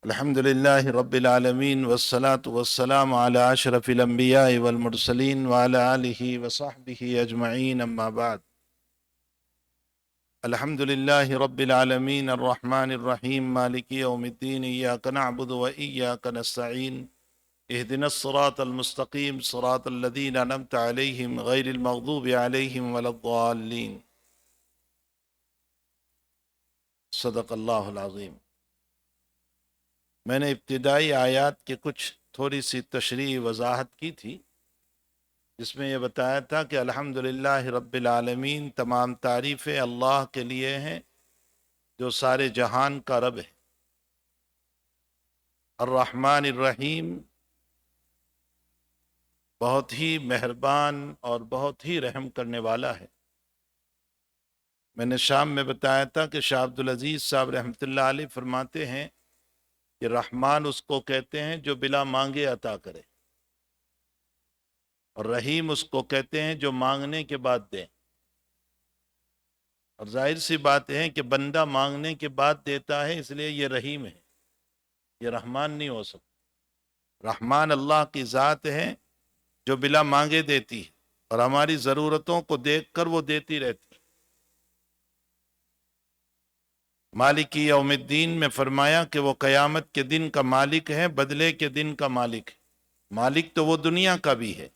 الحمد لله رب العالمين والصلاة والسلام على أشرف الأنبياء والمرسلين وعلى آله وصحبه أجمعين أما بعد. الحمد لله رب العالمين الرحمن الرحيم مالك يوم الدين إياك نعبد وإياك نستعين اهدنا الصراط المستقيم صراط الذين أنعمت عليهم غير المغضوب عليهم ولا الضالين. صدق اللہ العظیم. میں نے ابتدائی آیات کے کچھ تھوڑی سی تشریح وضاحت کی تھی، جس میں یہ بتایا تھا کہ الحمدللہ رب العالمین، تمام تعریفیں اللہ کے لیے ہیں جو سارے جہان کا رب ہے. الرحمن الرحیم، بہت ہی مہربان اور بہت ہی رحم کرنے والا ہے. میں نے شام میں بتایا تھا کہ شاہ عبدالعزیز صاحب رحمۃ اللہ علیہ فرماتے ہیں کہ رحمان اس کو کہتے ہیں جو بلا مانگے عطا کرے، اور رحیم اس کو کہتے ہیں جو مانگنے کے بعد دیں. اور ظاہر سی بات ہے کہ بندہ مانگنے کے بعد دیتا ہے، اس لیے یہ رحیم ہے، یہ رحمان نہیں ہو سکتا. رحمان اللہ کی ذات ہے جو بلا مانگے دیتی ہے، اور ہماری ضرورتوں کو دیکھ کر وہ دیتی رہتی ہے. مالکی یوم الدین میں فرمایا کہ وہ قیامت کے دن کا مالک ہے، بدلے کے دن کا مالک ہے. مالک تو وہ دنیا کا بھی ہے،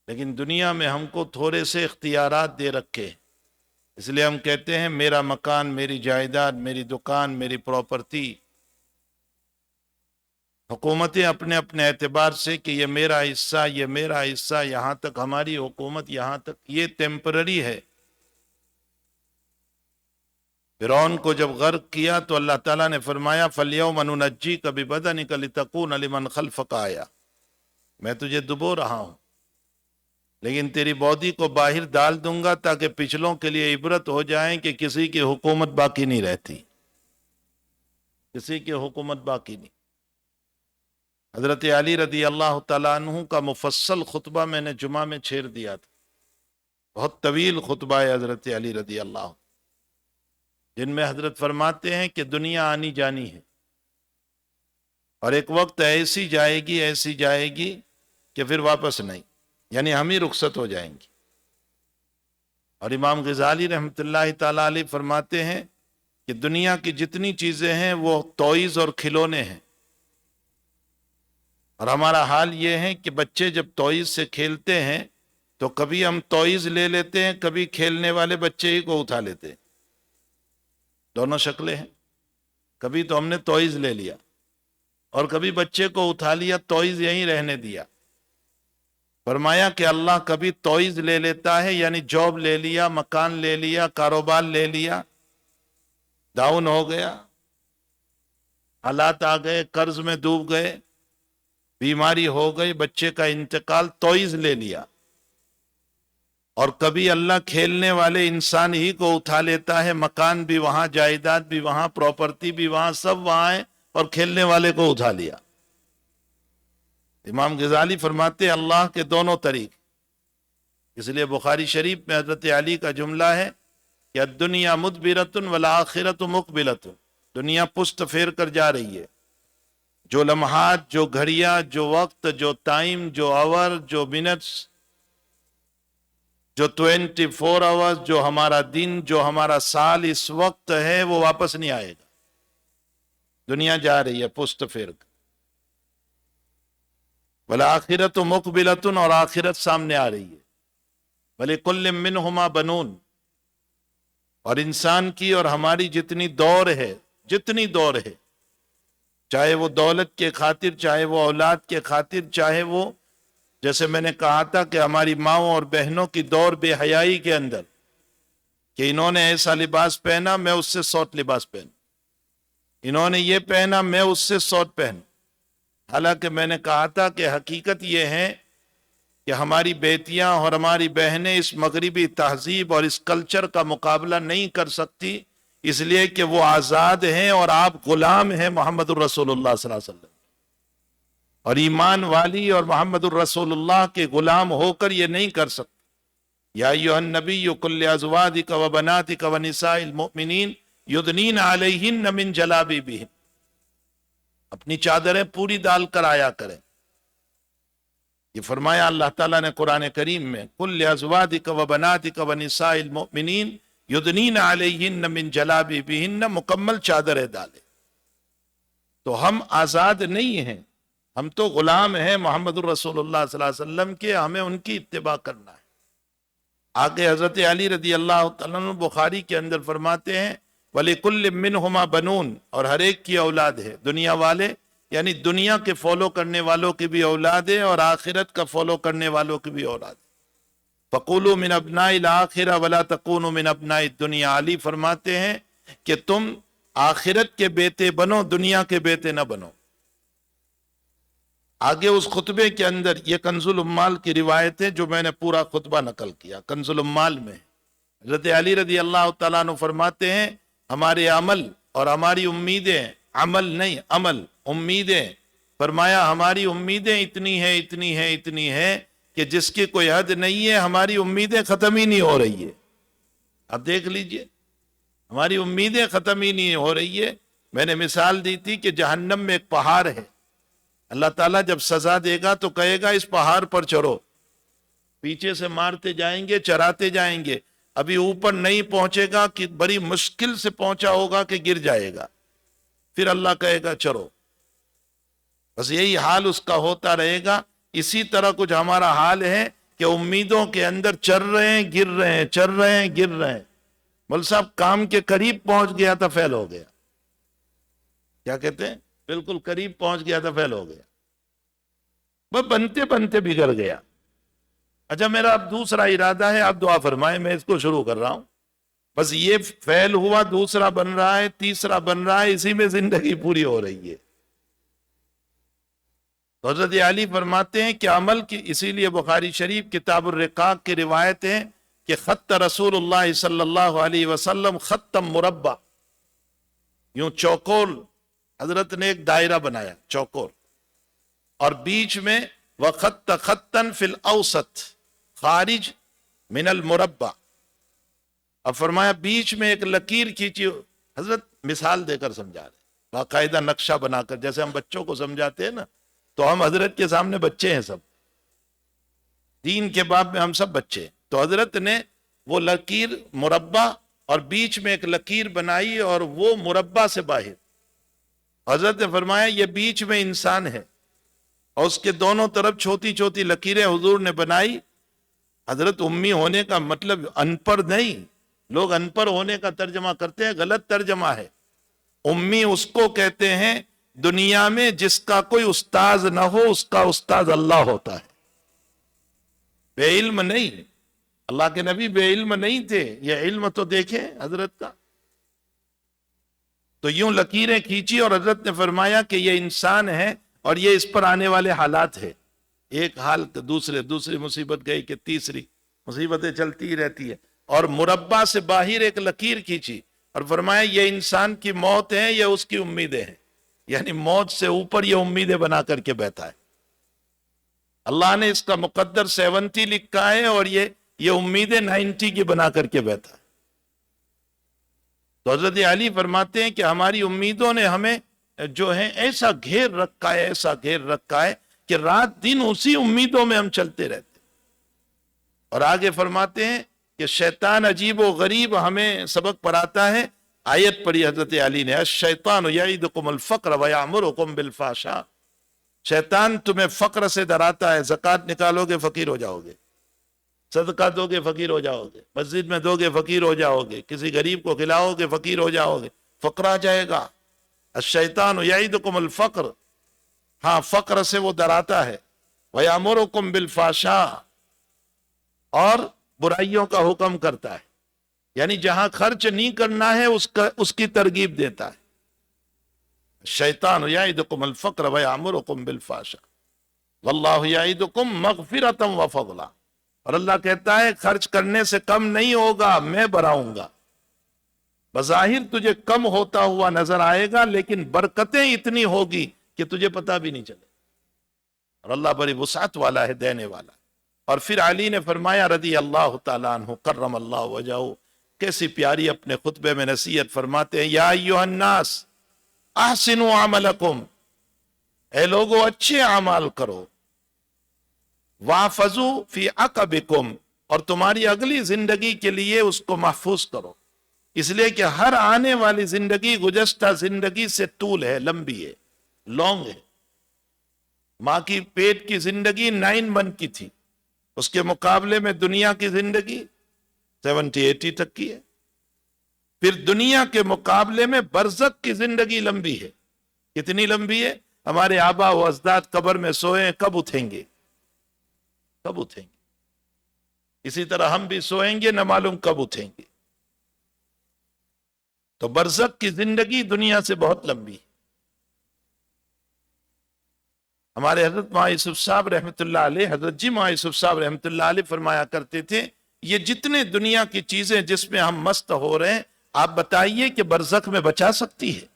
لیکن دنیا میں ہم کو تھوڑے سے اختیارات دے رکھے، اس لیے ہم کہتے ہیں میرا مکان، میری جائیداد، میری دکان، میری پراپرٹی. حکومتیں اپنے اپنے اعتبار سے کہ یہ میرا حصہ، یہ میرا حصہ، یہاں تک ہماری حکومت، یہاں تک، یہ ٹیمپرری ہے. فرعون کو جب غرق کیا تو اللہ تعالیٰ نے فرمایا فَالْيَوْمَ نُنَجِّيكَ بِبَدَنِكَ لِتَكُونَ لِمَنْ خَلْفَكَ آیَةً، میں تجھے ڈبو رہا ہوں لیکن تیری باڈی کو باہر ڈال دوں گا تاکہ پچھلوں کے لیے عبرت ہو جائیں کہ کسی کی حکومت باقی نہیں رہتی، کسی کی حکومت باقی نہیں. حضرت علی رضی اللہ تعالیٰ عنہ کا مفصل خطبہ میں نے جمعہ میں چھیڑ دیا تھا. بہت طویل خطبہ ہے حضرت علی رضی اللہ، جن میں حضرت فرماتے ہیں کہ دنیا آنی جانی ہے، اور ایک وقت ایسی جائے گی، ایسی جائے گی کہ پھر واپس نہیں، یعنی ہم ہی رخصت ہو جائیں گے. اور امام غزالی رحمۃ اللہ تعالیٰ علیہ فرماتے ہیں کہ دنیا کی جتنی چیزیں ہیں وہ ٹوائز اور کھلونے ہیں، اور ہمارا حال یہ ہے کہ بچے جب ٹوائز سے کھیلتے ہیں تو کبھی ہم ٹوائز لے لیتے ہیں، کبھی کھیلنے والے بچے ہی کو اٹھا لیتے ہیں. دونوں شکلیں ہیں، کبھی تو ہم نے ٹوائز لے لیا اور کبھی بچے کو اٹھا لیا، ٹوائز یہیں رہنے دیا. فرمایا کہ اللہ کبھی ٹوائز لے لیتا ہے، یعنی جاب لے لیا، مکان لے لیا، کاروبار لے لیا، ڈاؤن ہو گیا، حالات آ گئے، قرض میں ڈوب گئے، بیماری ہو گئی، بچے کا انتقال، ٹوائز لے لیا. اور کبھی اللہ کھیلنے والے انسان ہی کو اٹھا لیتا ہے، مکان بھی وہاں، جائیداد بھی وہاں، پراپرٹی بھی وہاں، سب وہاں ہے، اور کھیلنے والے کو اٹھا لیا. امام غزالی فرماتے ہیں اللہ کے دونوں طریق. اس لیے بخاری شریف میں حضرت علی کا جملہ ہے کہ الدنیا مدبرۃ والآخرۃ مقبلۃ، دنیا پشت پھیر کر جا رہی ہے. جو لمحات، جو گھڑیاں، جو وقت، جو ٹائم، جو آور، جو منٹس، جو 24 آورز، جو ہمارا دن، جو ہمارا سال اس وقت ہے، وہ واپس نہیں آئے گا. دنیا جا رہی ہے پشت پھیر کر. والآخرۃ مقبلۃ، اور آخرت سامنے آ رہی ہے. وَلِكُلٍّ مِّنْهُمَا بَنُونَ، اور انسان کی اور ہماری جتنی دور ہے، جتنی دور ہے، چاہے وہ دولت کے خاطر، چاہے وہ اولاد کے خاطر، چاہے وہ، جیسے میں نے کہا تھا کہ ہماری ماؤں اور بہنوں کی دور بے حیائی کے اندر، کہ انہوں نے ایسا لباس پہنا میں اس سے سوٹ لباس پہنوں، انہوں نے یہ پہنا میں اس سے سوٹ پہنوں. حالانکہ میں نے کہا تھا کہ حقیقت یہ ہے کہ ہماری بیٹیاں اور ہماری بہنیں اس مغربی تہذیب اور اس کلچر کا مقابلہ نہیں کر سکتی، اس لیے کہ وہ آزاد ہیں اور آپ غلام ہیں محمد الرسول اللہ صلی اللہ علیہ وسلم. اور ایمان والی اور محمد الرسول اللہ کے غلام ہو کر یہ نہیں کر سکتے. یا ایھا النبی قل لازواجک وبناتک ونساء المؤمنین یدنین علیہن من جلابیبہن، اپنی چادریں پوری ڈال کر آیا کریں. یہ فرمایا اللہ تعالیٰ نے قرآن کریم میں قل لازواجک و بناتک و نساء المؤمنین یدنین علیہن من جلابیبہن، مکمل چادریں ڈالے. تو ہم آزاد نہیں ہیں، ہم تو غلام ہیں محمد الرسول اللہ صلی اللہ علیہ وسلم کے، ہمیں ان کی اتباع کرنا ہے. آگے حضرت علی رضی اللہ تعالیٰ عنہ بخاری کے اندر فرماتے ہیں وَلِكُلٍّ مِّنْهُمَا بَنُونَ، اور ہر ایک کی اولاد ہے. دنیا والے یعنی دنیا کے فالو کرنے والوں کی بھی اولاد ہے اور آخرت کا فالو کرنے والوں کی بھی اولاد ہے. فَقُولُوا مِنْ أَبْنَاءِ الْآخِرَةِ وَلَا تَكُونُوا مِنْ أَبْنَاءِ الدُّنْيَا. علی فرماتے ہیں کہ تم آخرت کے بیٹے بنو، دنیا کے بیٹے نہ بنو. آگے اس خطبے کے اندر یہ کنز الاموال کی روایت ہے جو میں نے پورا خطبہ نقل کیا. کنز الاموال میں حضرت علی رضی اللہ تعالیٰ عنہ فرماتے ہیں ہمارے عمل اور ہماری امیدیں، عمل نہیں عمل، امیدیں، فرمایا ہماری امیدیں اتنی ہیں کہ جس کی کوئی حد نہیں ہے. ہماری امیدیں ختم ہی نہیں ہو رہی ہے. اب دیکھ لیجئے، ہماری امیدیں ختم ہی نہیں ہو رہی ہے. میں نے مثال دی تھی کہ جہنم میں ایک پہاڑ ہے، اللہ تعالیٰ جب سزا دے گا تو کہے گا اس پہاڑ پر چڑھو. پیچھے سے مارتے جائیں گے، چراتے جائیں گے، ابھی اوپر نہیں پہنچے گا کہ بڑی مشکل سے پہنچا ہوگا کہ گر جائے گا، پھر اللہ کہے گا چڑھو. بس یہی حال اس کا ہوتا رہے گا. اسی طرح کچھ ہمارا حال ہے کہ امیدوں کے اندر چل رہے ہیں، گر رہے ہیں، چل رہے ہیں، گر رہے ہیں. مول صاحب کام کے قریب پہنچ گیا تھا فیل ہو گیا. کیا کہتے ہیں؟ بالکل قریب پہنچ گیا تھا فیل ہو گیا، بس بنتے بنتے بگڑ گیا. اچھا میرا اب دوسرا ارادہ ہے، آپ دعا فرمائیں، میں اس کو شروع کر رہا ہوں. بس یہ فیل ہوا، دوسرا بن رہا ہے، تیسرا بن رہا ہے، اسی میں زندگی پوری ہو رہی ہے. تو حضرت علی فرماتے ہیں کہ عمل کی، اسی لیے بخاری شریف کتاب الرقاق کی روایت ہے کہ خط رسول اللہ صلی اللہ علیہ وسلم خطم مربع، یوں چوکور حضرت نے ایک دائرہ بنایا چوکور، اور بیچ میں وخط خطن فی الاوسط خارج من المربع، اور فرمایا بیچ میں ایک لکیر کھینچی. حضرت مثال دے کر سمجھا رہے، باقاعدہ نقشہ بنا کر، جیسے ہم بچوں کو سمجھاتے ہیں نا، تو ہم حضرت کے سامنے بچے ہیں، سب دین کے باب میں ہم سب بچے ہیں. تو حضرت نے وہ لکیر مربع اور بیچ میں ایک لکیر بنائی اور وہ مربع سے باہر. حضرت نے فرمایا یہ بیچ میں انسان ہے اور اس کے دونوں طرف چھوٹی چھوٹی لکیریں حضور نے بنائی. حضرت امی ہونے کا مطلب ان پڑھ نہیں، لوگ ان پڑھ ہونے کا ترجمہ کرتے ہیں، غلط ترجمہ ہے. امی اس کو کہتے ہیں دنیا میں جس کا کوئی استاذ نہ ہو، اس کا استاذ اللہ ہوتا ہے. بے علم نہیں، اللہ کے نبی بے علم نہیں تھے، یہ علم تو دیکھیں حضرت کا. تو یوں لکیریں کھینچی اور حضرت نے فرمایا کہ یہ انسان ہے اور یہ اس پر آنے والے حالات ہے. ایک حال تو دوسری مصیبت گئی کہ تیسری، مصیبتیں چلتی ہی رہتی ہے. اور مربع سے باہر ایک لکیر کھینچی اور فرمایا یہ انسان کی موت ہے، یہ اس کی امیدیں ہیں. یعنی موت سے اوپر یہ امیدیں بنا کر کے بیٹھا ہے. اللہ نے اس کا مقدر 70 لکھا ہے اور یہ امیدیں 90 کی بنا کر کے بیٹھا ہے. تو حضرت علی فرماتے ہیں کہ ہماری امیدوں نے ہمیں جو ہے ایسا گھیر رکھا ہے کہ رات دن اسی امیدوں میں ہم چلتے رہتے. اور آگے فرماتے ہیں کہ شیطان عجیب و غریب ہمیں سبق پڑھاتا ہے. آیت پڑھی حضرت علی نے، الشیطان یعیدکم الفقر ویامرکم بالفحشاء. شیطان تمہیں فقر سے ڈراتا ہے، زکوٰۃ نکالو گے فقیر ہو جاؤ گے، صدقہ دو گے فقیر ہو جاؤ گے، مسجد میں دو گے فقیر ہو جاؤ گے، کسی غریب کو کھلاؤ گے فقیر ہو جاؤ گے، فقر آ جائے گا. الشیطان یعیدکم الفقر، ہاں فقر سے وہ ڈراتا ہے. ویامرکم بالفحشاء، اور برائیوں کا حکم کرتا ہے، یعنی جہاں خرچ نہیں کرنا ہے اس کی ترغیب دیتا ہے. الشیطان یعیدکم الفقر ویامرکم بالفحشاء واللہ یعیدکم مغفرۃ وفضلا. اور اللہ کہتا ہے خرچ کرنے سے کم نہیں ہوگا، میں بڑھاؤں گا. بظاہر تجھے کم ہوتا ہوا نظر آئے گا لیکن برکتیں اتنی ہوگی کہ تجھے پتہ بھی نہیں چلے. اور اللہ بڑی وسعت والا ہے، دینے والا. اور پھر علی نے فرمایا رضی اللہ تعالیٰ عنہ کرم اللہ وجہہ، کیسی پیاری اپنے خطبے میں نصیحت فرماتے ہیں، یا ایھا الناس احسنوا عملکم اے لوگو اچھے اعمال کرو، واحفظو فی عقبکم، اور تمہاری اگلی زندگی کے لیے اس کو محفوظ کرو، اس لیے کہ ہر آنے والی زندگی گزشتہ زندگی سے طول ہے، لمبی ہے، لانگ ہے۔ ماں کی پیٹ کی زندگی 9 منتھ کی تھی، اس کے مقابلے میں دنیا کی زندگی 70-80 تک کی ہے۔ پھر دنیا کے مقابلے میں برزخ کی زندگی لمبی ہے۔ کتنی لمبی ہے؟ ہمارے آبا و اجداد قبر میں سوئے، کب اٹھیں گے؟ کب اٹھیں گے؟ اسی طرح ہم بھی سوئیں گے، نہ معلوم کب اٹھیں گے۔ تو برزخ کی زندگی دنیا سے بہت لمبی ہے۔ ہمارے حضرت مولانا یوسف صاحب رحمۃ اللہ علیہ، حضرت جی مولانا یوسف صاحب رحمۃ اللہ علیہ فرمایا کرتے تھے، یہ جتنے دنیا کی چیزیں جس میں ہم مست ہو رہے ہیں، آپ بتائیے کہ برزخ میں بچا سکتی ہے؟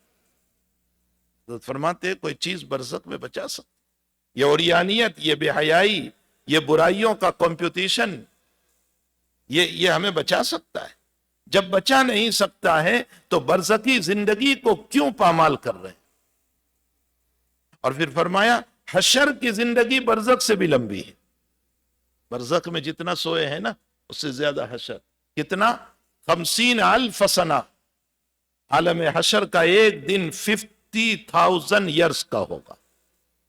حضرت فرماتے ہیں کوئی چیز برزخ میں بچا سکتی؟ یہ عریانیت، یہ بے حیائی، یہ برائیوں کا کمپٹیشن، یہ ہمیں بچا سکتا ہے؟ جب بچا نہیں سکتا ہے تو برزخی زندگی کو کیوں پامال کر رہے ہیں؟ اور پھر فرمایا حشر کی زندگی برزخ سے بھی لمبی ہے۔ برزخ میں جتنا سوئے ہیں نا، اس سے زیادہ حشر۔ کتنا؟ 50,000 سنہ۔ عالم حشر کا ایک دن 50,000 ایئرس کا ہوگا،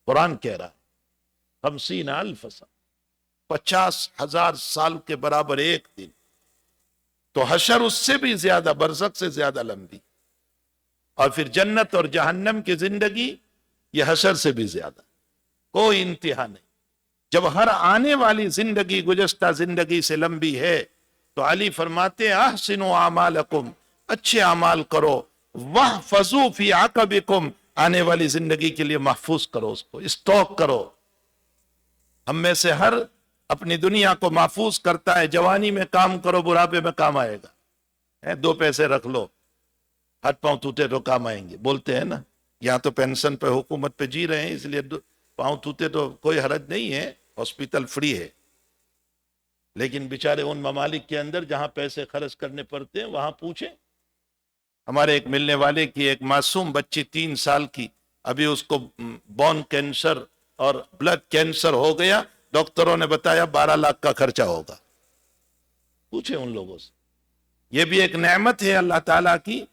قرآن کہہ رہا ہے 50,000 سنہ، 50,000 سال کے برابر ایک دن۔ تو حشر اس سے بھی زیادہ، برزخ سے زیادہ لمبی۔ اور پھر جنت اور جہنم کی زندگی، یہ حشر سے بھی زیادہ، کوئی انتہا نہیں۔ جب ہر آنے والی زندگی گزشتہ زندگی سے لمبی ہے تو علی فرماتے ہیں احسنوا اعمالکم، اچھے اعمال کرو، واحفظوا فی عقبکم، آنے والی زندگی کے لیے محفوظ کرو، اس کو اسٹاک کرو۔ ہم میں سے ہر اپنی دنیا کو محفوظ کرتا ہے، جوانی میں کام کرو، بڑھاپے میں کام آئے گا، 2 پیسے رکھ لو، ہاتھ پاؤں ٹوٹے تو کام آئیں گے، بولتے ہیں نا۔ یہاں تو پینشن پہ، حکومت پہ جی رہے ہیں، اس لیے پاؤں ٹوٹے تو کوئی حرج نہیں ہے، ہاسپٹل فری ہے۔ لیکن بیچارے ان ممالک کے اندر جہاں پیسے خرچ کرنے پڑتے ہیں، وہاں پوچھیں۔ ہمارے ایک ملنے والے کی ایک معصوم بچی 3 سال کی، ابھی اس کو بون کینسر اور بلڈ کینسر ہو گیا، ڈاکٹروں نے بتایا 12 لاکھ کا خرچہ ہوگا۔ پوچھیں ان لوگوں سے۔ یہ بھی ایک نعمت ہے اللہ تعالیٰ کی،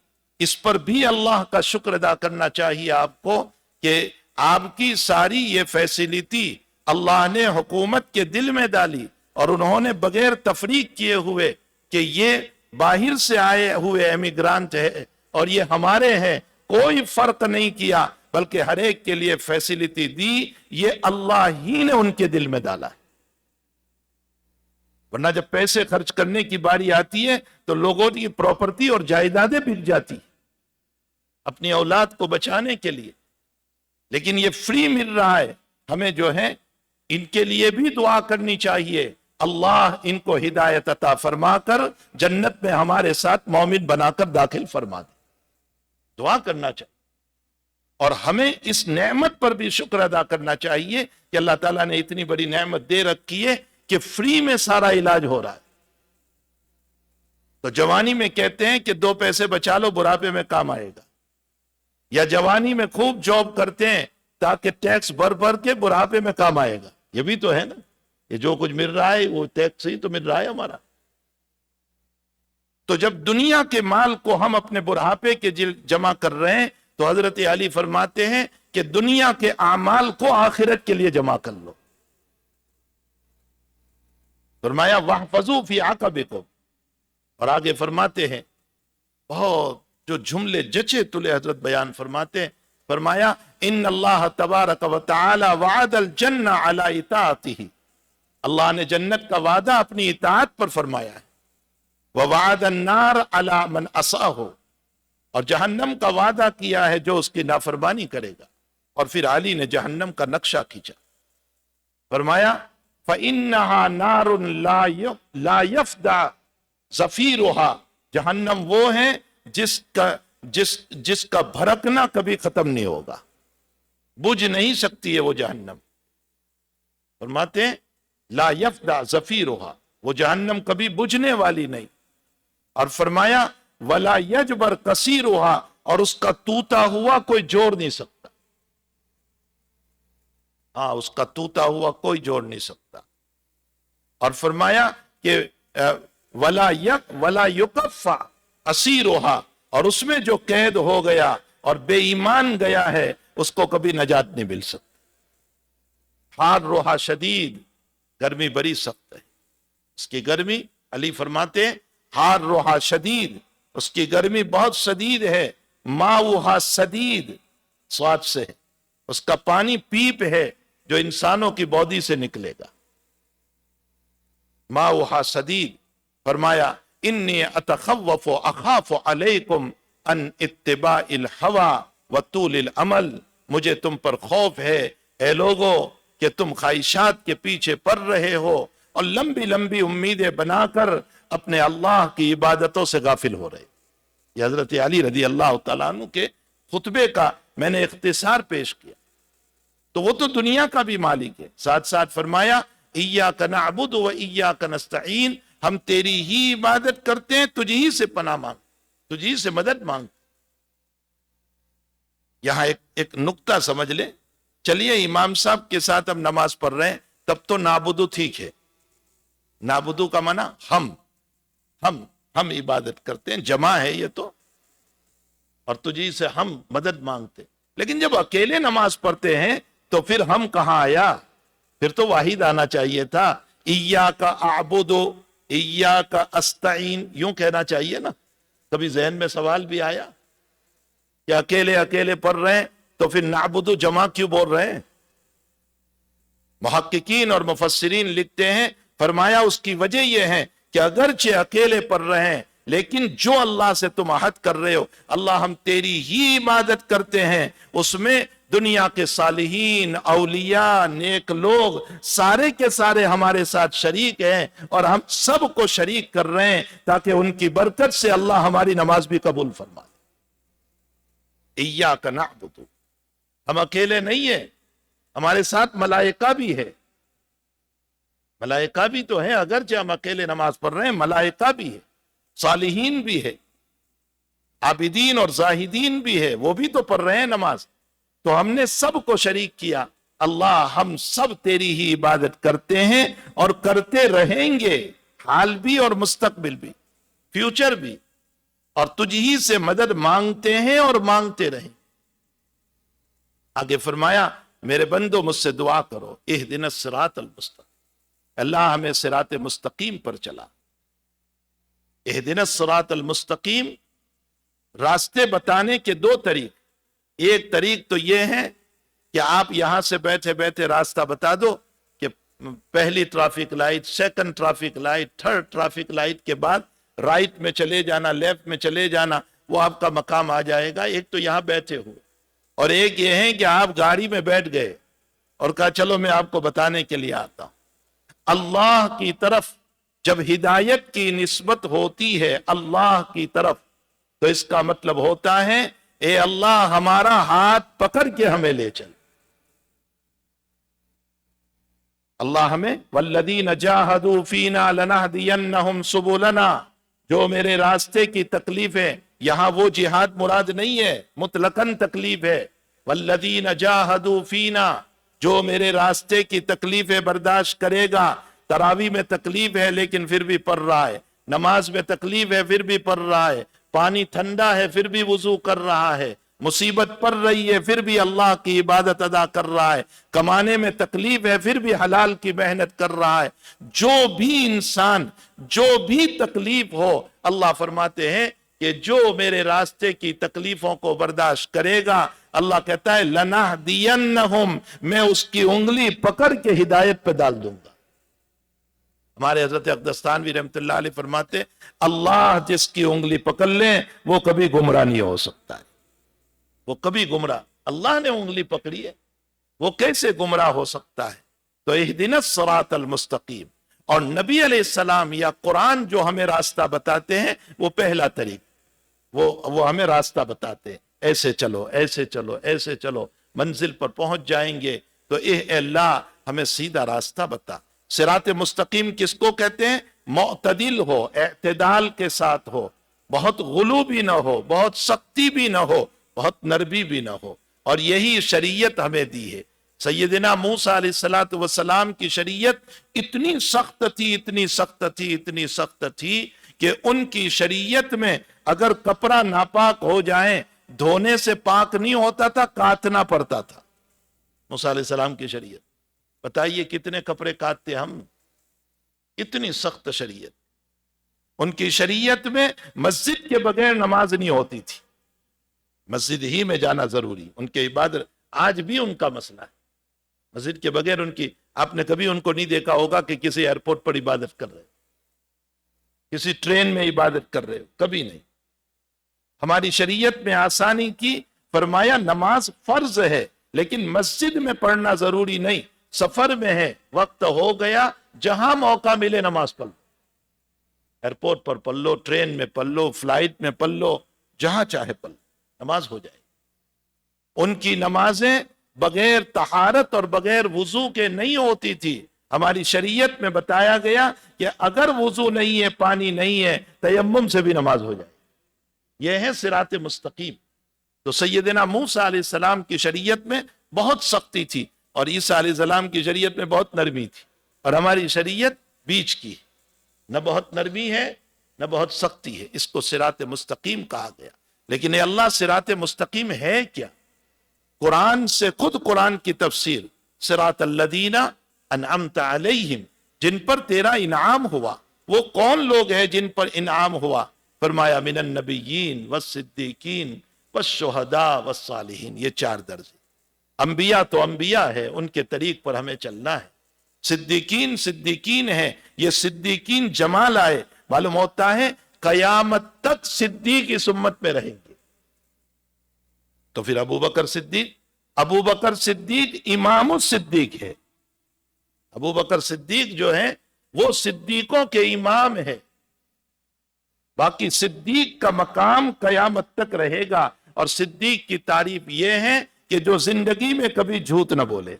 اس پر بھی اللہ کا شکر ادا کرنا چاہیے آپ کو کہ آپ کی ساری یہ فیسلٹی اللہ نے حکومت کے دل میں ڈالی، اور انہوں نے بغیر تفریق کیے ہوئے کہ یہ باہر سے آئے ہوئے ایمیگرانٹ ہے اور یہ ہمارے ہیں، کوئی فرق نہیں کیا، بلکہ ہر ایک کے لیے فیسلٹی دی، یہ اللہ ہی نے ان کے دل میں ڈالا ہے۔ ورنہ جب پیسے خرچ کرنے کی باری آتی ہے تو لوگوں کی پراپرٹی اور جائیدادیں بک جاتی اپنی اولاد کو بچانے کے لیے، لیکن یہ فری مل رہا ہے ہمیں، جو ہے ان کے لیے بھی دعا کرنی چاہیے، اللہ ان کو ہدایت عطا فرما کر جنت میں ہمارے ساتھ مومن بنا کر داخل فرما دے، دعا کرنا چاہیے۔ اور ہمیں اس نعمت پر بھی شکر ادا کرنا چاہیے کہ اللہ تعالیٰ نے اتنی بڑی نعمت دے رکھی ہے کہ فری میں سارا علاج ہو رہا ہے۔ تو جوانی میں کہتے ہیں کہ 2 پیسے بچا لو، بڑھاپے میں کام آئے گا، یا جوانی میں خوب جاب کرتے ہیں تاکہ ٹیکس بھر کے بڑھاپے میں کام آئے گا۔ یہ بھی تو ہے نا، یہ جو کچھ مل رہا ہے وہ ٹیکس ہی تو مل رہا ہے ہمارا۔ تو جب دنیا کے مال کو ہم اپنے بڑھاپے کے جمع کر رہے ہیں تو حضرت علی فرماتے ہیں کہ دنیا کے اعمال کو آخرت کے لیے جمع کر لو۔ فرمایا واحفظوا فی عقبکم، اور آگے فرماتے ہیں بہت جو جملے جچے تلے حضرت بیان فرماتے ہیں، فرمایا ان اللہ تبارک و تعالی وعد الجنہ علی اطاعتہ، اللہ نے جنت کا وعدہ اپنی اطاعت پر فرمایا ہے، ووعد النار علی من عصاہ، اور جہنم کا وعدہ کیا ہے جو اس کی نافرمانی کرے گا۔ اور پھر علی نے جہنم کا نقشہ کھینچا، فرمایا فَإِنَّهَا نَارٌ لَا يَفْدَى زَفِيرُهَا، جہنم وہ ہے جس کا بھڑکنا کبھی ختم نہیں ہوگا، بجھ نہیں سکتی ہے وہ جہنم۔ فرماتے ہیں لا یفدی زفیرها، وہ جہنم کبھی بجھنے والی نہیں۔ اور فرمایا ولا یجبر کثیرها، اور اس کا ٹوٹا ہوا کوئی جوڑ نہیں سکتا۔ ہاں اس کا ٹوٹا ہوا کوئی جوڑ نہیں سکتا. اور فرمایا کہ ولا یکفا اسیرھا، اور اس میں جو قید ہو گیا اور بے ایمان گیا ہے اس کو کبھی نجات نہیں مل سکتی. حارھا شدید، گرمی بڑی سخت ہے اس کی گرمی. علی فرماتے ہیں حارھا شدید، اس کی گرمی بہت شدید ہے. ماؤھا سدید، سواد سے ہے، اس کا پانی پیپ ہے جو انسانوں کی باڈی سے نکلے گا. ماؤھا سدید. فرمایا انی اتخوف اخاف علیکم ان اتباع الہوی وطول العمل، مجھے تم پر خوف ہے اے لوگو کہ تم خواہشات کے پیچھے پڑ رہے ہو اور لمبی لمبی امیدیں بنا کر اپنے اللہ کی عبادتوں سے غافل ہو رہے. یہ حضرت علی رضی اللہ تعالیٰ عنہ کے خطبے کا میں نے اختصار پیش کیا. تو وہ تو دنیا کا بھی مالک ہے. ساتھ ساتھ فرمایا ایاک نعبد و ایاک نستعین، ہم تیری ہی عبادت کرتے ہیں، تجھ ہی سے پناہ مانگ، تجھ ہی سے مدد مانگ. یہاں ایک نقطہ سمجھ لیں. چلیے امام صاحب کے ساتھ ہم نماز پڑھ رہے ہیں، تب تو نعبدو ٹھیک ہے. نعبدو کا معنی ہم عبادت کرتے ہیں، جمع ہے یہ تو، اور تجھی سے ہم مدد مانگتے. لیکن جب اکیلے نماز پڑھتے ہیں تو پھر ہم کہاں آیا؟ پھر تو واحد آنا چاہیے تھا. ایاک اعبد ایاک استعین، یوں کہنا چاہیے نا. کبھی ذہن میں سوال بھی آیا کہ اکیلے پڑھ رہے ہیں تو پھر نعبدو جمع کیوں بول رہے ہیں؟ محققین اور مفسرین لکھتے ہیں، فرمایا اس کی وجہ یہ ہے کہ اگرچہ اکیلے پڑھ رہے ہیں لیکن جو اللہ سے تم عہد کر رہے ہو، اللہ ہم تیری ہی عبادت کرتے ہیں، اس میں دنیا کے صالحین، اولیاء، نیک لوگ سارے کے سارے ہمارے ساتھ شریک ہیں، اور ہم سب کو شریک کر رہے ہیں تاکہ ان کی برکت سے اللہ ہماری نماز بھی قبول فرمائے. ایاک نعبد، ہم اکیلے نہیں ہیں، ہمارے ساتھ ملائکہ بھی ہے. ملائکہ بھی تو ہے، اگرچہ ہم اکیلے نماز پڑھ رہے ہیں، ملائکہ بھی ہے، صالحین بھی ہے، عابدین اور زاہدین بھی ہے، وہ بھی تو پڑھ رہے ہیں نماز. تو ہم نے سب کو شریک کیا. اللہ ہم سب تیری ہی عبادت کرتے ہیں اور کرتے رہیں گے، حال بھی اور مستقبل بھی، فیوچر بھی، اور تجھ ہی سے مدد مانگتے ہیں اور مانگتے رہیں. آگے فرمایا میرے بندو مجھ سے دعا کرو، اہدنا الصراط المستقیم، اللہ ہمیں صراط مستقیم پر چلا. اہدنا الصراط المستقیم، راستے بتانے کے دو طریق. ایک طریق تو یہ ہے کہ آپ یہاں سے بیٹھے بیٹھے راستہ بتا دو کہ پہلی traffic light, second traffic light, third traffic light کے بعد رائٹ میں چلے جانا، لیفٹ میں چلے جانا، وہ آپ کا مقام آ جائے گا. ایک تو یہاں بیٹھے ہوئے، اور ایک یہ ہے کہ آپ گاڑی میں بیٹھ گئے اور کہا چلو میں آپ کو بتانے کے لیے آتا ہوں. اللہ کی طرف جب ہدایت کی نسبت ہوتی ہے اللہ کی طرف، تو اس کا مطلب ہوتا ہے اے اللہ ہمارا ہاتھ پکڑ کے ہمیں لے چل. اللہ ہمیں والذین جاہدوا فینا لنہدینہم سبلنا، جو میرے راستے کی تکلیف ہے، یہاں وہ جہاد مراد نہیں ہے، مطلقاً تکلیف ہے. والذین جاہدوا فینا، جو میرے راستے کی تکلیفیں برداشت کرے گا. تراویح میں تکلیف ہے لیکن پھر بھی پڑھ رہا ہے، نماز میں تکلیف ہے پھر بھی پڑھ رہا ہے، پانی ٹھنڈا ہے پھر بھی وضو کر رہا ہے، مصیبت پڑ رہی ہے پھر بھی اللہ کی عبادت ادا کر رہا ہے، کمانے میں تکلیف ہے پھر بھی حلال کی محنت کر رہا ہے. جو بھی انسان جو بھی تکلیف ہو، اللہ فرماتے ہیں کہ جو میرے راستے کی تکلیفوں کو برداشت کرے گا، اللہ کہتا ہے لنہدینہم، میں اس کی انگلی پکڑ کے ہدایت پہ ڈال دوں گا. ہمارے حضرت اقدس تھانوی رحمۃ اللہ علیہ فرماتے اللہ جس کی انگلی پکڑ لیں وہ کبھی گمراہ نہیں ہو سکتا ہے. وہ کبھی گمراہ، اللہ نے انگلی پکڑی ہے، وہ کیسے گمراہ ہو سکتا ہے؟ تو اہدنا الصراط المستقیم. اور نبی علیہ السلام یا قرآن جو ہمیں راستہ بتاتے ہیں، وہ پہلا طریق، وہ ہمیں راستہ بتاتے ہیں، ایسے چلو ایسے چلو ایسے چلو، منزل پر پہنچ جائیں گے. تو اے اللہ ہمیں سیدھا راستہ بتا. صراط مستقیم کس کو کہتے ہیں؟ معتدل ہو، اعتدال کے ساتھ ہو، بہت غلو بھی نہ ہو، بہت سختی بھی نہ ہو، بہت نرمی بھی نہ ہو. اور یہی شریعت ہمیں دی ہے. سیدنا موسیٰ علیہ الصلوۃ والسلام کی شریعت اتنی سخت تھی، اتنی سخت تھی، اتنی سخت تھی کہ ان کی شریعت میں اگر کپڑا ناپاک ہو جائیں، دھونے سے پاک نہیں ہوتا تھا، کاٹنا پڑتا تھا۔ موسیٰ علیہ السلام کی شریعت، بتائیے کتنے کپڑے کاٹتے ہم، اتنی سخت شریعت۔ ان کی شریعت میں مسجد کے بغیر نماز نہیں ہوتی تھی، مسجد ہی میں جانا ضروری۔ ان کے عبادت آج بھی ان کا مسئلہ ہے، مسجد کے بغیر ان کی، آپ نے کبھی ان کو نہیں دیکھا ہوگا کہ کسی ایئرپورٹ پر عبادت کر رہے، کسی ٹرین میں عبادت کر رہے، کبھی نہیں۔ ہماری شریعت میں آسانی کی، فرمایا نماز فرض ہے لیکن مسجد میں پڑھنا ضروری نہیں، سفر میں ہے، وقت ہو گیا، جہاں موقع ملے نماز پڑھ لو، ایئرپورٹ پر پڑھ لو، ٹرین میں پڑھ لو، فلائٹ میں پڑھ لو، جہاں چاہے پڑھ لو، نماز ہو جائے۔ ان کی نمازیں بغیر طہارت اور بغیر وضو کے نہیں ہوتی تھی۔ ہماری شریعت میں بتایا گیا کہ اگر وضو نہیں ہے، پانی نہیں ہے، تیمم سے بھی نماز ہو جائے۔ یہ ہے صراط مستقیم۔ تو سیدنا موسیٰ علیہ السلام کی شریعت میں بہت سختی تھی اور عیسیٰ علیہ السلام کی شریعت میں بہت نرمی تھی، اور ہماری شریعت بیچ کی، نہ بہت نرمی ہے نہ بہت سختی ہے، اس کو صراط مستقیم کہا گیا۔ لیکن اے اللہ، صراط مستقیم ہے کیا؟ قرآن سے خود قرآن کی تفسیر، صراط الذین انعمت علیہم، جن پر تیرا انعام ہوا۔ وہ کون لوگ ہیں جن پر انعام ہوا؟ فرمایا من النبیین والصدیقین والشہداء والصالحین، یہ 4 درجے۔ انبیاء تو انبیاء ہے، ان کے طریق پر ہمیں چلنا ہے۔ صدیقین صدیقین ہیں، یہ صدیقین جمال آئے، معلوم ہوتا ہے قیامت تک صدیق اس امت میں رہیں گے۔ تو پھر ابو بکر صدیق امام الصدیق ہے۔ ابو بکر صدیق جو ہے وہ صدیقوں کے امام ہے۔ باقی صدیق کا مقام قیامت تک رہے گا، اور صدیق کی تعریف یہ ہے کہ جو زندگی میں کبھی جھوٹ نہ بولے۔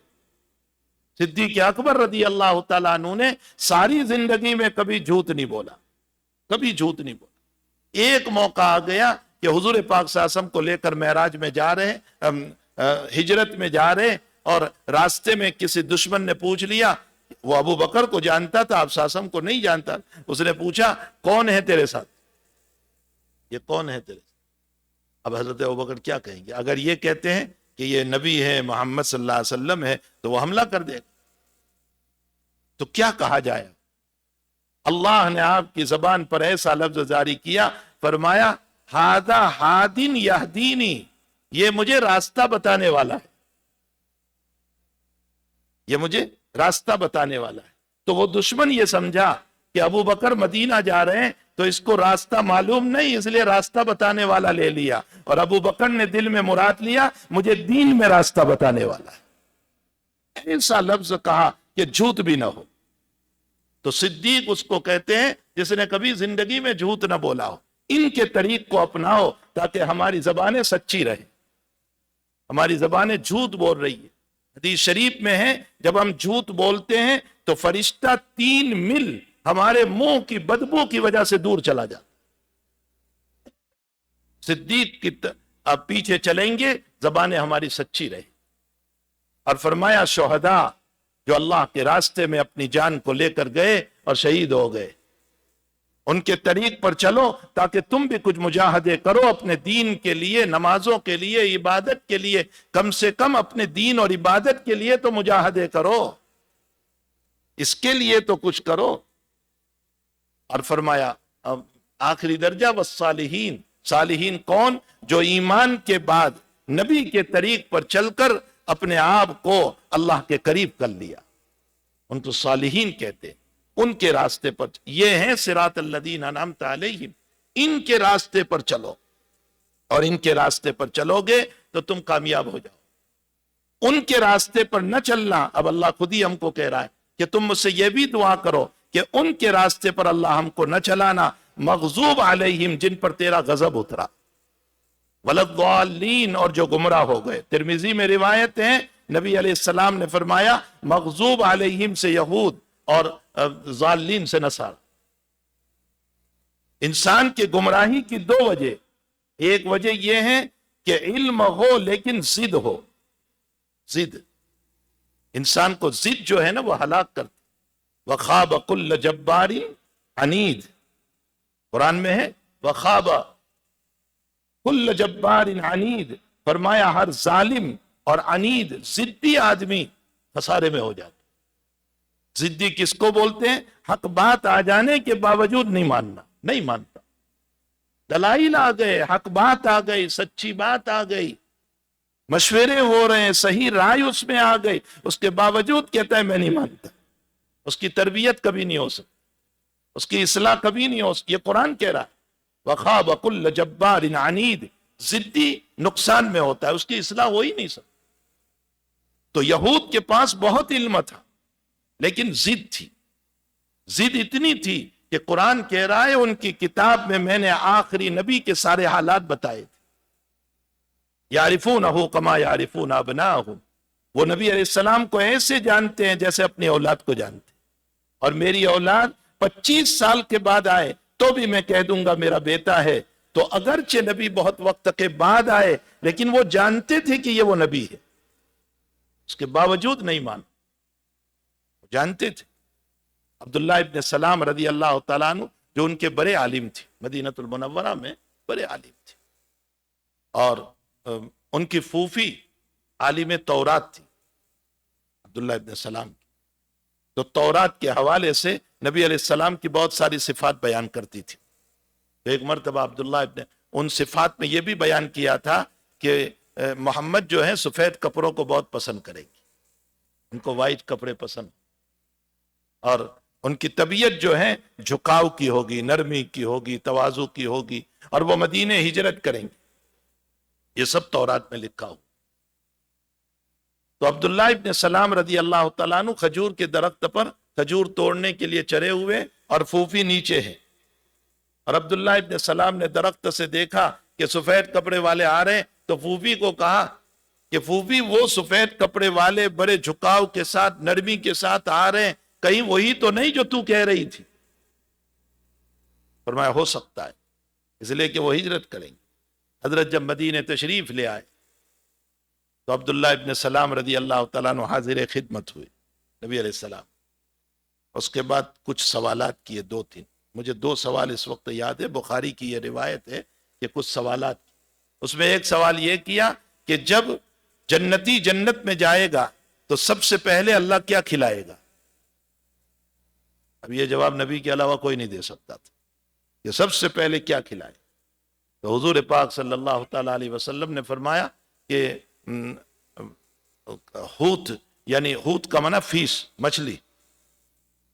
صدیق اکبر رضی اللہ تعالیٰ عنہ نے ساری زندگی میں کبھی جھوٹ نہیں بولا، کبھی جھوٹ نہیں بولا۔ ایک موقع آ گیا کہ حضور پاک صلی اللہ علیہ وسلم کو لے کر معراج میں جا رہے، ہجرت میں جا رہے، اور راستے میں کسی دشمن نے پوچھ لیا، وہ ابو بکر کو جانتا تھا، آپ صلی اللہ علیہ وسلم کو نہیں جانتا، اس نے پوچھا کون ہے تیرے ساتھ، یہ کون ہے تیرے ساتھ؟ اب حضرت ابو بکر کیا کہیں گے؟ اگر یہ کہتے ہیں کہ یہ نبی ہے، محمد صلی اللہ علیہ وسلم ہے، تو وہ حملہ کر دے گا۔ تو کیا کہا جائے؟ اللہ نے آپ کی زبان پر ایسا لفظ جاری کیا، فرمایا ہذا ہادن یہدینی، یہ مجھے راستہ بتانے والا ہے، یہ مجھے راستہ بتانے والا ہے۔ تو وہ دشمن یہ سمجھا کہ ابو بکر مدینہ جا رہے ہیں تو اس کو راستہ معلوم نہیں، اس لیے راستہ بتانے والا لے لیا، اور ابو بکر نے دل میں مراد لیا مجھے دین میں راستہ بتانے والا ہے۔ ایسا لفظ کہا کہ جھوٹ بھی نہ ہو۔ تو صدیق اس کو کہتے ہیں جس نے کبھی زندگی میں جھوٹ نہ بولا ہو۔ ان کے طریق کو اپناؤ تاکہ ہماری زبانیں سچی رہیں۔ ہماری زبانیں جھوٹ بول رہی ہے، حدیث شریف میں ہے جب ہم جھوٹ بولتے ہیں تو فرشتہ 3 میل ہمارے منہ کی بدبو کی وجہ سے دور چلا جاتا۔ صدیق کی اب پیچھے چلیں گے، زبانیں ہماری سچی رہیں۔ اور فرمایا شہداء، جو اللہ کے راستے میں اپنی جان کو لے کر گئے اور شہید ہو گئے، ان کے طریق پر چلو تاکہ تم بھی کچھ مجاہدے کرو اپنے دین کے لیے، نمازوں کے لیے، عبادت کے لیے، کم سے کم اپنے دین اور عبادت کے لیے تو مجاہدے کرو، اس کے لیے تو کچھ کرو۔ اور فرمایا اب آخری درجہ والصالحین، صالحین کون؟ جو ایمان کے بعد نبی کے طریق پر چل کر اپنے آپ کو اللہ کے قریب کر لیا، ان کو صالحین کہتے ہیں۔ ان کے راستے پر، یہ ہیں صراط الذین انعمت علیہم، ان کے راستے پر چلو، اور ان کے راستے پر چلو گے تو تم کامیاب ہو جاؤ۔ ان کے راستے پر نہ چلنا، اب اللہ خود ہی ہم کو کہہ رہا ہے کہ تم مجھ سے یہ بھی دعا کرو کہ ان کے راستے پر اللہ ہم کو نہ چلانا، مغضوب علیہم، جن پر تیرا غضب اترا، ولضالین، اور جو گمراہ ہو گئے۔ ترمذی میں روایت ہے نبی علیہ السلام نے فرمایا مغضوب علیہم سے یہود اور ضالین سے نصارا۔ انسان کے گمراہی کی 2 وجہ، ایک وجہ یہ ہے کہ علم ہو لیکن ضد ہو، ضد، انسان کو ضد جو ہے نا وہ ہلاک کرتی. وخاب کل جبار عنید، قرآن میں ہے وخاب کل جبار عنید، فرمایا ہر ظالم اور عنید ضدی آدمی خسارے میں ہو جاتا. ضدی کس کو بولتے ہیں؟ حق بات آ جانے کے باوجود نہیں ماننا، نہیں مانتا. دلائل آ گئے، حق بات آ گئی، سچی بات آ گئی، مشورے ہو رہے ہیں، صحیح رائے اس میں آ گئی، اس کے باوجود کہتا ہے میں نہیں مانتا. اس کی تربیت کبھی نہیں ہو سکتی، اس کی اصلاح کبھی نہیں ہو سکتی. یہ قرآن کہہ رہا ہے وَخَابَ كُلَّ جَبَّارٍ عَنِيدٍ. ضدی نقصان میں ہوتا ہے، اس کی اصلاح ہو ہی نہیں سکتی. تو یہود کے پاس بہت علم تھا لیکن ضد تھی. ضد اتنی تھی کہ قرآن کہہ رہا ہے ان کی کتاب میں نے آخری نبی کے سارے حالات بتائے تھے. یعرفونہ کما یعرفون ابناءہم، وہ نبی علیہ السلام کو ایسے جانتے ہیں جیسے اپنی اولاد کو جانتے ہیں. اور میری اولاد 25 سال کے بعد آئے تو بھی میں کہہ دوں گا میرا بیٹا ہے. تو اگرچہ نبی بہت وقت کے بعد آئے لیکن وہ جانتے تھے کہ یہ وہ نبی ہے، اس کے باوجود نہیں مانا، جانتے تھے. عبداللہ ابن سلام رضی اللہ تعالیٰ عنہ جو ان کے بڑے عالم تھے، مدینہ المنورہ میں بڑے عالم تھے، اور ان کی پھوپھی عالم تورات تھی عبداللہ ابن سلام کی. تو تورات کے حوالے سے نبی علیہ السلام کی بہت ساری صفات بیان کرتی تھی. ایک مرتبہ عبداللہ ابن ان صفات میں یہ بھی بیان کیا تھا کہ محمد جو ہے سفید کپڑوں کو بہت پسند کرے گی، ان کو وائٹ کپڑے پسند، اور ان کی طبیعت جو ہے جھکاؤ کی ہوگی، نرمی کی ہوگی، تواضع کی ہوگی، اور وہ مدینے ہجرت کریں گے. یہ سب تورات میں لکھا ہو. تو عبداللہ ابن سلام رضی اللہ تعالیٰ عنہ کھجور کے درخت پر کھجور توڑنے کے لیے چڑھے ہوئے اور پھوپھی نیچے ہے. اور عبداللہ ابن سلام نے درخت سے دیکھا کہ سفید کپڑے والے آ رہے ہیں، تو پھوپھی کو کہا کہ پھوپھی وہ سفید کپڑے والے بڑے جھکاؤ کے ساتھ، نرمی کے ساتھ آ رہے ہیں، کہیں وہی تو نہیں جو تو کہہ رہی تھی؟ فرمایا ہو سکتا ہے، اس لیے کہ وہ ہجرت کریں گے. حضرت جب مدینے تشریف لے آئے تو عبداللہ ابن سلام رضی اللہ تعالیٰ عنہ حاضر خدمت ہوئے نبی علیہ السلام. اس کے بعد کچھ سوالات کیے، 2-3. مجھے 2 سوال اس وقت یاد ہے، بخاری کی یہ روایت ہے کہ کچھ سوالات. اس میں ایک سوال یہ کیا کہ جب جنتی جنت میں جائے گا تو سب سے پہلے اللہ کیا کھلائے گا؟ اب یہ جواب نبی کے علاوہ کوئی نہیں دے سکتا تھا کہ سب سے پہلے کیا کھلائے. تو حضور پاک صلی اللہ تعالیٰ علیہ وسلم نے فرمایا کہ ہوت، یعنی ہوت کا معنی فیس، مچھلی،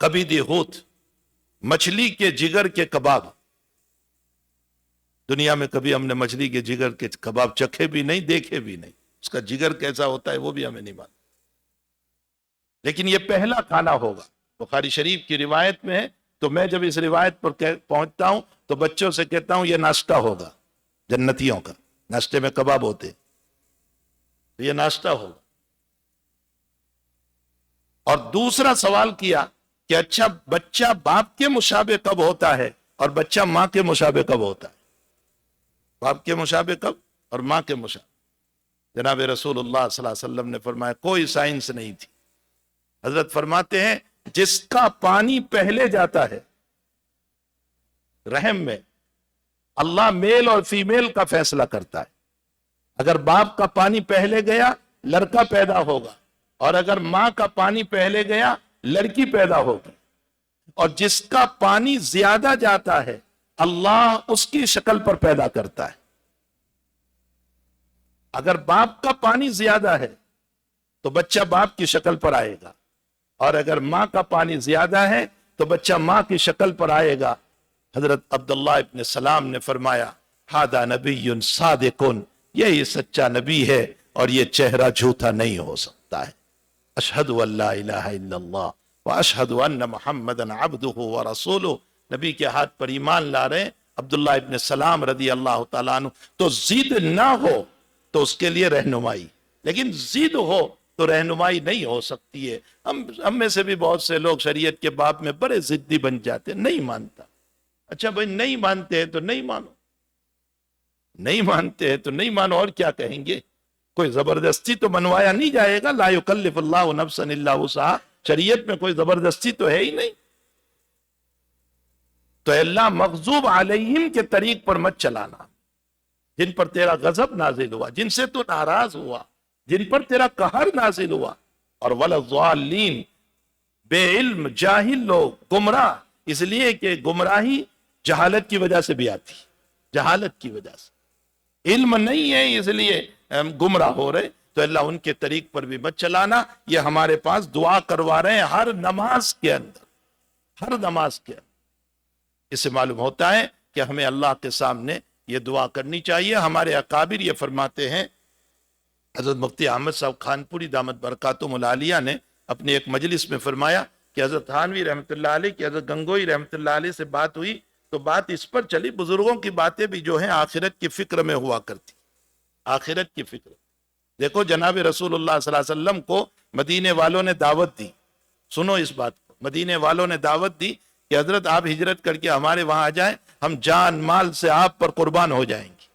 کبیدی ہوت، مچھلی کے جگر کے کباب. دنیا میں کبھی ہم نے مچھلی کے جگر کے کباب چکھے بھی نہیں، دیکھے بھی نہیں، اس کا جگر کیسا ہوتا ہے وہ بھی ہمیں نہیں معلوم، لیکن یہ پہلا کھانا ہوگا. بخاری شریف کی روایت میں ہے. تو میں جب اس روایت پر پہنچتا ہوں تو بچوں سے کہتا ہوں یہ ناشتہ ہوگا، جنتیوں کا ناشتے میں کباب ہوتے، تو یہ ناشتہ ہوگا. اور دوسرا سوال کیا کہ اچھا بچہ باپ کے مشابہ کب ہوتا ہے اور بچہ ماں کے مشابہ کب ہوتا ہے؟ باپ کے مشابہ کب اور ماں کے مشابہ؟ جناب رسول اللہ صلی اللہ علیہ وسلم نے فرمایا کوئی سائنس نہیں تھی. حضرت فرماتے ہیں جس کا پانی پہلے جاتا ہے رحم میں، اللہ میل اور فیمیل کا فیصلہ کرتا ہے. اگر باپ کا پانی پہلے گیا لڑکا پیدا ہوگا، اور اگر ماں کا پانی پہلے گیا لڑکی پیدا ہوگی. اور جس کا پانی زیادہ جاتا ہے اللہ اس کی شکل پر پیدا کرتا ہے. اگر باپ کا پانی زیادہ ہے تو بچہ باپ کی شکل پر آئے گا، اور اگر ماں کا پانی زیادہ ہے تو بچہ ماں کی شکل پر آئے گا. حضرت عبداللہ ابن سلام نے فرمایا ہذا نبی صادق، یہی سچا نبی ہے اور یہ چہرہ جھوٹا نہیں ہو سکتا ہے. اشہد ان لا الہ الا اللہ واشہد ان محمدا عبدہ ورسولہ. نبی کے ہاتھ پر ایمان لا رہے عبداللہ ابن سلام رضی اللہ تعالیٰ عنہ. تو ضد نہ ہو تو اس کے لیے رہنمائی، لیکن ضد ہو تو رہنمائی نہیں ہو سکتی ہے. ہم میں سے بھی بہت سے لوگ شریعت کے باب میں بڑے ضدی بن جاتے ہیں. نہیں مانتا، اچھا بھائی نہیں مانتے ہیں تو نہیں مانو، نہیں مانتے ہیں تو نہیں مانو، اور کیا کہیں گے؟ کوئی زبردستی تو منوایا نہیں جائے گا، لا یکلف اللہ نفسا الا وسعہا، شریعت میں کوئی زبردستی تو ہے ہی نہیں. تو اللہ مغضوب علیہم کے طریق پر مت چلانا، جن پر تیرا غضب نازل ہوا، جن سے تو ناراض ہوا، جن پر تیرا قہر نازل ہوا. اور وَلَضَّالِّينَ، بے علم جاہل لوگ، گمراہ، اس لیے کہ گمراہی جہالت کی وجہ سے بھی آتی، جہالت کی وجہ سے، علم نہیں ہے اس لیے ہم گمراہ ہو رہے. تو اللہ ان کے طریق پر بھی مت چلانا. یہ ہمارے پاس دعا کروا رہے ہیں ہر نماز کے اندر، ہر نماز کے اندر. اس سے معلوم ہوتا ہے کہ ہمیں اللہ کے سامنے یہ دعا کرنی چاہیے. ہمارے اکابر یہ فرماتے ہیں، حضرت مفتی احمد صاحب خانپوری دامت برکاتہم العالیہ نے اپنی ایک مجلس میں فرمایا کہ حضرت تھانوی رحمۃ اللہ علیہ کی حضرت گنگوئی رحمۃ اللہ علیہ سے بات ہوئی تو بات اس پر چلی، بزرگوں کی باتیں بھی جو ہیں آخرت کی فکر میں ہوا کرتی، آخرت کی فکر. دیکھو جناب رسول اللہ صلی اللہ علیہ وسلم کو مدینے والوں نے دعوت دی، سنو اس بات کو، مدینے والوں نے دعوت دی کہ حضرت آپ ہجرت کر کے ہمارے وہاں آ جائیں، ہم جان مال سے آپ پر قربان ہو جائیں گے،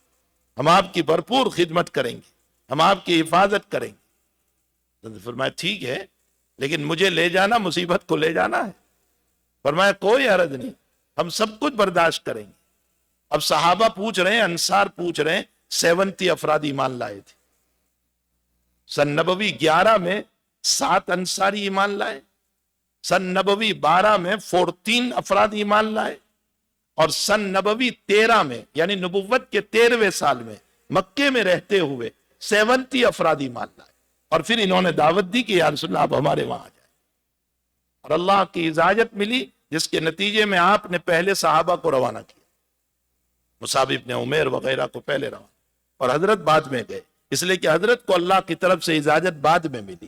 ہم آپ کی بھرپور خدمت کریں گے، ہم آپ کی حفاظت کریں گے. فرمایا ٹھیک ہے لیکن مجھے لے جانا، مصیبت کو لے جانا ہے. فرمایا کوئی عرض نہیں، ہم سب کچھ برداشت کریں گے. اب صحابہ پوچھ رہے ہیں، انصار پوچھ رہے ہیں، 70 افراد ایمان لائے تھے. سن نبوی 11 میں 7 انصاری ایمان لائے، سن نبوی 12 میں 14 افراد ایمان لائے، اور سن نبوی 13 میں یعنی نبوت کے 13ویں سال میں مکے میں رہتے ہوئے 70 افراد ایمان لائے. اور پھر انہوں نے دعوت دی کہ یا رسول اللہ آپ ہمارے وہاں آ جائیں، اور اللہ کی اجازت ملی جس کے نتیجے میں آپ نے پہلے صحابہ کو روانہ کیا، مصعب بن عمیر وغیرہ کو پہلے روانہ، اور حضرت بعد میں گئے، اس لیے کہ حضرت کو اللہ کی طرف سے اجازت بعد میں ملی،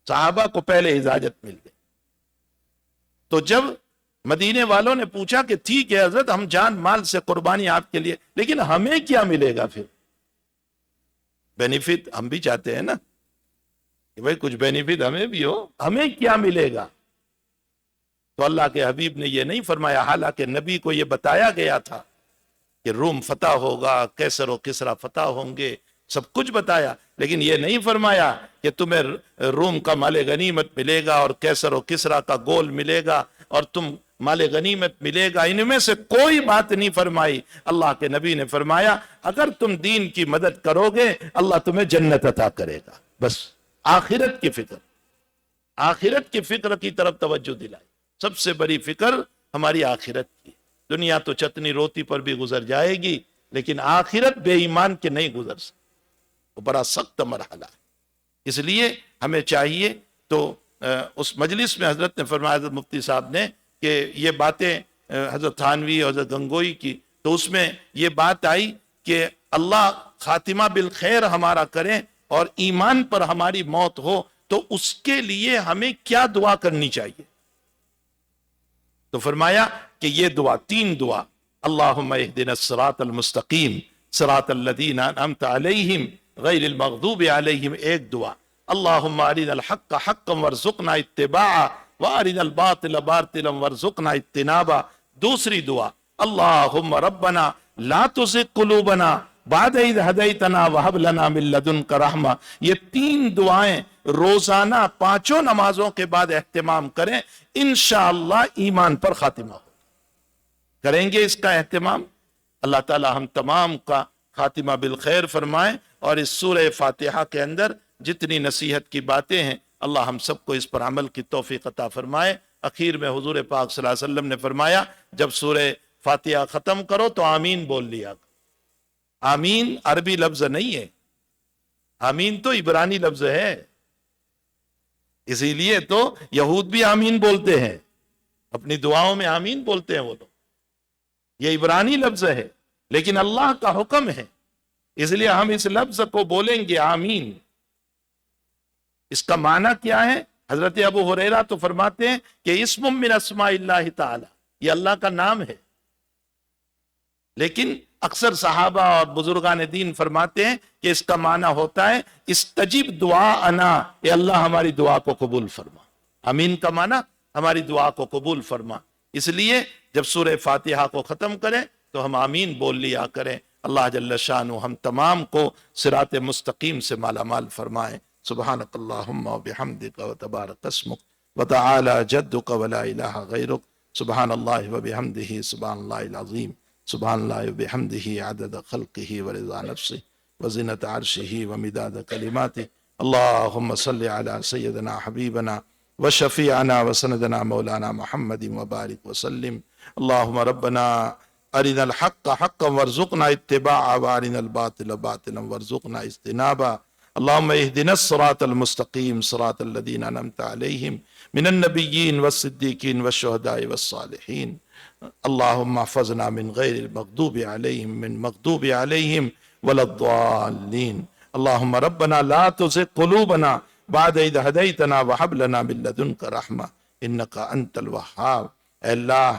صحابہ کو پہلے اجازت مل گئی. تو جب مدینے والوں نے پوچھا کہ ٹھیک ہے حضرت ہم جان مال سے قربانی آپ کے لیے، لیکن ہمیں کیا ملے گا؟ پھر بینیفٹ ہم بھی چاہتے ہیں نا کہ بھئی کچھ بینیفٹ ہمیں بھی ہو، ہمیں کیا ملے گا؟ تو اللہ کے حبیب نے یہ نہیں فرمایا، حالانکہ نبی کو یہ بتایا گیا تھا کہ روم فتح ہوگا، کیسر و کسرا فتح ہوں گے، سب کچھ بتایا، لیکن یہ نہیں فرمایا کہ تمہیں روم کا مال غنیمت ملے گا اور کیسر و کسرا کا گول ملے گا اور تم مال غنیمت ملے گا. ان میں سے کوئی بات نہیں فرمائی. اللہ کے نبی نے فرمایا اگر تم دین کی مدد کرو گے اللہ تمہیں جنت عطا کرے گا. بس آخرت کی فکر، آخرت کی فکر کی طرف توجہ دلائی. سب سے بڑی فکر ہماری آخرت کی. دنیا تو چتنی روٹی پر بھی گزر جائے گی لیکن آخرت بے ایمان کے نہیں گزر سکتی، وہ بڑا سخت مرحلہ ہے. اس لیے ہمیں چاہیے تو اس مجلس میں حضرت نے فرمایا، حضرت مفتی صاحب نے، کہ یہ باتیں حضرت تھانوی اور حضرت گنگوئی کی، تو اس میں یہ بات آئی کہ اللہ خاتمہ بالخیر ہمارا کرے اور ایمان پر ہماری موت ہو تو اس کے لیے ہمیں کیا دعا کرنی چاہیے. تو فرمایا کہ یہ دعا، 3 دعا، اللہم اہدنا الصراط المستقیم صراط الذین انعمت علیہم غیر المغضوب علیہم، ایک دعا. اللہم ارنا الحق حقا وارزقنا اتباعا وارنا الباطل باطلا وارزقنا اجتنابا. دوسری دعا، اللہم ربنا لا تزغ قلوبنا بعد اذ ہدیتنا وہب لنا من لدنک رحمہ. یہ 3 دعائیں روزانہ 5 نمازوں کے بعد اہتمام کریں، انشاءاللہ ایمان پر خاتمہ ہو. کریں گے اس کا اہتمام، اللہ تعالی ہم تمام کا خاتمہ بالخیر فرمائیں. اور اس سورہ فاتحہ کے اندر جتنی نصیحت کی باتیں ہیں اللہ ہم سب کو اس پر عمل کی توفیق عطا فرمائے. اخیر میں حضور پاک صلی اللہ علیہ وسلم نے فرمایا جب سورہ فاتحہ ختم کرو تو آمین بول لیا. آمین عربی لفظ نہیں ہے، آمین تو عبرانی لفظ ہے، اسی لیے تو یہود بھی آمین بولتے ہیں، اپنی دعاؤں میں آمین بولتے ہیں وہ لوگ. یہ عبرانی لفظ ہے لیکن اللہ کا حکم ہے، اس لیے ہم اس لفظ کو بولیں گے آمین. اس کا معنی کیا ہے؟ حضرت ابو ہریرہ تو فرماتے ہیں کہ اسم من اسماء اللہ تعالی، یہ اللہ کا نام ہے. لیکن اکثر صحابہ اور بزرگان دین فرماتے ہیں کہ اس کا معنی ہوتا ہے استجب دعاءنا، اے اللہ ہماری دعا کو قبول فرما. آمین کا معنی ہماری دعا کو قبول فرما. اس لیے جب سورہ فاتحہ کو ختم کریں تو ہم آمین بول لیا کریں. اللہ جل شانہ ہم تمام کو صراط مستقیم سے مالا مال فرمائے. سبحانک اللہم و بحمدک و تبارک اسمک و تعالی جدک و لا الہ غیرک. سبحان اللہ و بحمدہ سبحان اللہ العظیم. سبحان اللہ و بحمدہ عدد خلقہ و رضا نفسہ و زنۃ عرشہ و مداد کلماتہ. اللہم صلی علی سیدنا حبیبنا وشفیعنا وسندنا مولانا محمد وبارک وسلم. اللہم ربنا ارنا الحق حقا وارزقنا اتباعا وارنا الباطل باطلا وارزقنا اجتنابا. اللهم اهدنا الصراط المستقيم صراط الذين أنعمت عليهم من النبيين والصديقين والشهداء والصالحين. اللهم احفظنا من غير المغضوب عليهم من مغضوب عليهم ولا الضالين. اللهم ربنا لا تزغ قلوبنا بعد إذ هديتنا وهب لنا من لدنك رحمة إنك أنت الوهاب. اے اللہ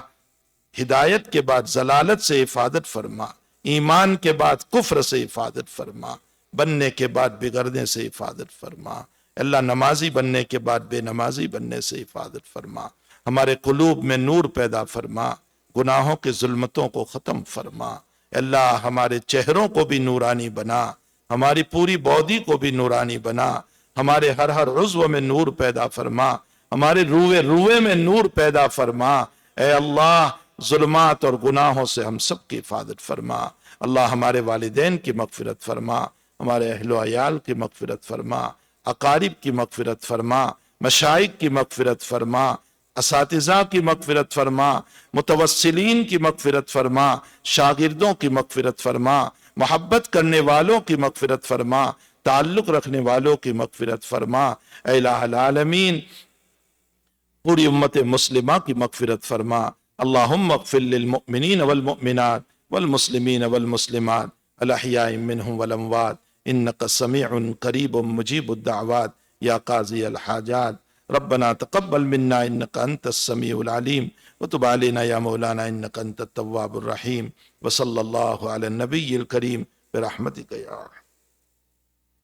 ہدایت کے بعد ضلالت سے حفاظت فرما، ایمان کے بعد کفر سے حفاظت فرما، بننے کے بعد بگڑنے سے حفاظت فرما. اللہ نمازی بننے کے بعد بے نمازی بننے سے حفاظت فرما. ہمارے قلوب میں نور پیدا فرما، گناہوں کے ظلمتوں کو ختم فرما. اللہ ہمارے چہروں کو بھی نورانی بنا، ہماری پوری باڈی کو بھی نورانی بنا، ہمارے ہر عضو میں نور پیدا فرما، ہمارے روئے میں نور پیدا فرما. اے اللہ ظلمات اور گناہوں سے ہم سب کی حفاظت فرما. اللہ ہمارے والدین کی مغفرت فرما، ہمارے اہل و عیال کی مغفرت فرما، اقارب کی مغفرت فرما، مشائخ کی مغفرت فرما، اساتذہ کی مغفرت فرما، متوسلین کی مغفرت فرما، شاگردوں کی مغفرت فرما، محبت کرنے والوں کی مغفرت فرما، تعلق رکھنے والوں کی مغفرت فرما. اے الہ العالمین پوری امت مسلمہ کی مغفرت فرما. اللہم اغفر للمؤمنین والمؤمنات والمسلمین والمسلمات الاحیاء منہم والاموات انک سمیع قریب مجیب الدعوات یا قاضی الحاجات. ربنا تقبل منا انک انت السمیع العلیم وتب علینا یا مولانا انک انت التواب الرحیم. وصلی اللہ علی النبی الکریم برحمتک یا